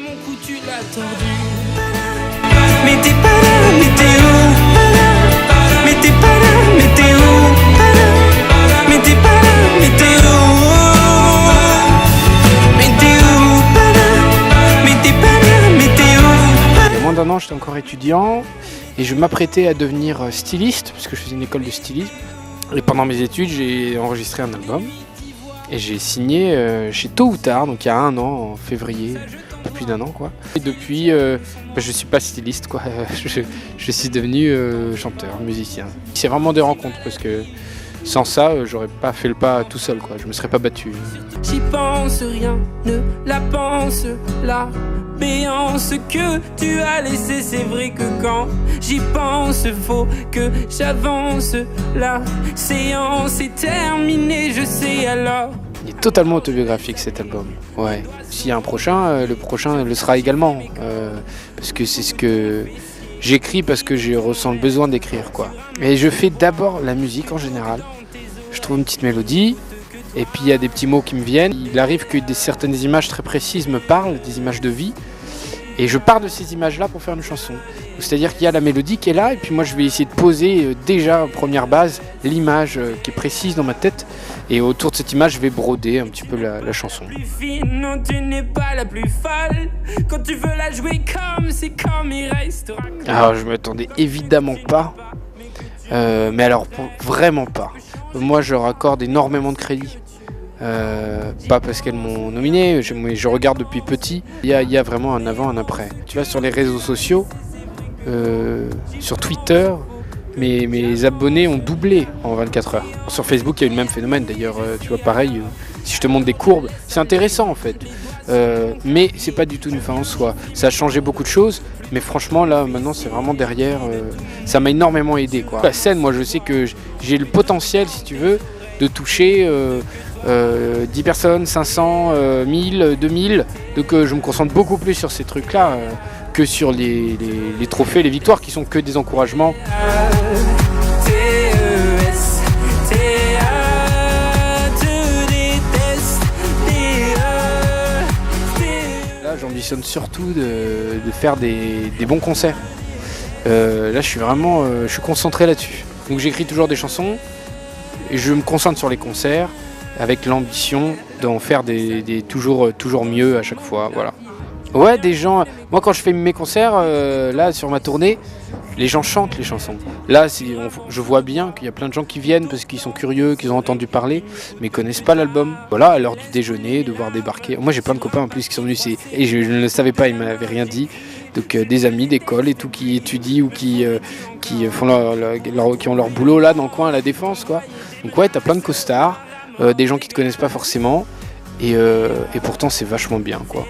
mon cou, tu l'as tordu. Mais t'es pas là, mais t'es où? Mais t'es pas là, mais t'es où? Mais t'es pas là, mais t'es où? Mais t'es où? Mais t'es pas là, mais t'es où? Il y a moins d'un an, j'étais encore étudiant et je m'apprêtais à devenir styliste parce que je faisais une école de stylisme. Et pendant mes études, j'ai enregistré un album et j'ai signé chez Tôt ou Tard, donc il y a un an, en février, un peu plus d'un an quoi. Et depuis, je suis pas styliste quoi, je suis devenu chanteur, musicien. C'est vraiment des rencontres parce que sans ça, j'aurais pas fait le pas tout seul quoi, je me serais pas battu. J'y pense, rien ne la pense, la béance que tu as laissée, c'est vrai que quand j'y pense, faut que j'avance, la séance est terminée, je sais alors. Il est totalement autobiographique cet album, ouais. S'il y a un prochain, le prochain le sera également, parce que c'est ce que j'écris parce que je ressens le besoin d'écrire quoi. Et je fais d'abord la musique en général, je trouve une petite mélodie, et puis il y a des petits mots qui me viennent. Il arrive que certaines images très précises me parlent, des images de vie, et je pars de ces images-là pour faire une chanson. C'est-à-dire qu'il y a la mélodie qui est là, et puis moi je vais essayer de poser déjà en première base l'image qui est précise dans ma tête, et autour de cette image je vais broder un petit peu la chanson. Non, tu n'es pas la plus folle. Quand tu veux la jouer comme c'est comme il restera. Alors je m'attendais évidemment pas, mais alors vraiment pas. Moi je leur accorde énormément de crédit. Pas parce qu'elles m'ont nominé, je regarde depuis petit. Il y a vraiment un avant, un après. Tu vois, sur les réseaux sociaux, sur Twitter, mes abonnés ont doublé en 24 heures. Sur Facebook, il y a eu le même phénomène d'ailleurs. Tu vois, pareil, si je te montre des courbes, c'est intéressant en fait. Mais c'est pas du tout une fin en soi. Ça a changé beaucoup de choses, mais franchement là, maintenant, c'est vraiment derrière. Ça m'a énormément aidé quoi. La scène, moi, je sais que j'ai le potentiel, si tu veux, de toucher 10 personnes, 500, 1000, 2000. Donc je me concentre beaucoup plus sur ces trucs-là que sur les trophées, les victoires qui sont que des encouragements. Là, j'ambitionne surtout de faire des bons concerts. Là, je suis concentré là-dessus. Donc j'écris toujours des chansons et je me concentre sur les concerts avec l'ambition d'en faire des toujours mieux à chaque fois, voilà. Ouais, des gens. Moi, quand je fais mes concerts, là, sur ma tournée, les gens chantent les chansons. Là, je vois bien qu'il y a plein de gens qui viennent parce qu'ils sont curieux, qu'ils ont entendu parler, mais ils connaissent pas l'album. Voilà, à l'heure du déjeuner, de voir débarquer. Moi, j'ai plein de copains en plus qui sont venus, et je ne le savais pas, ils m'avaient rien dit. Donc, des amis d'école et tout qui étudient ou qui ont leur boulot là dans le coin à la Défense, quoi. Donc, ouais, t'as plein de costards, des gens qui te connaissent pas forcément, et pourtant, c'est vachement bien, quoi.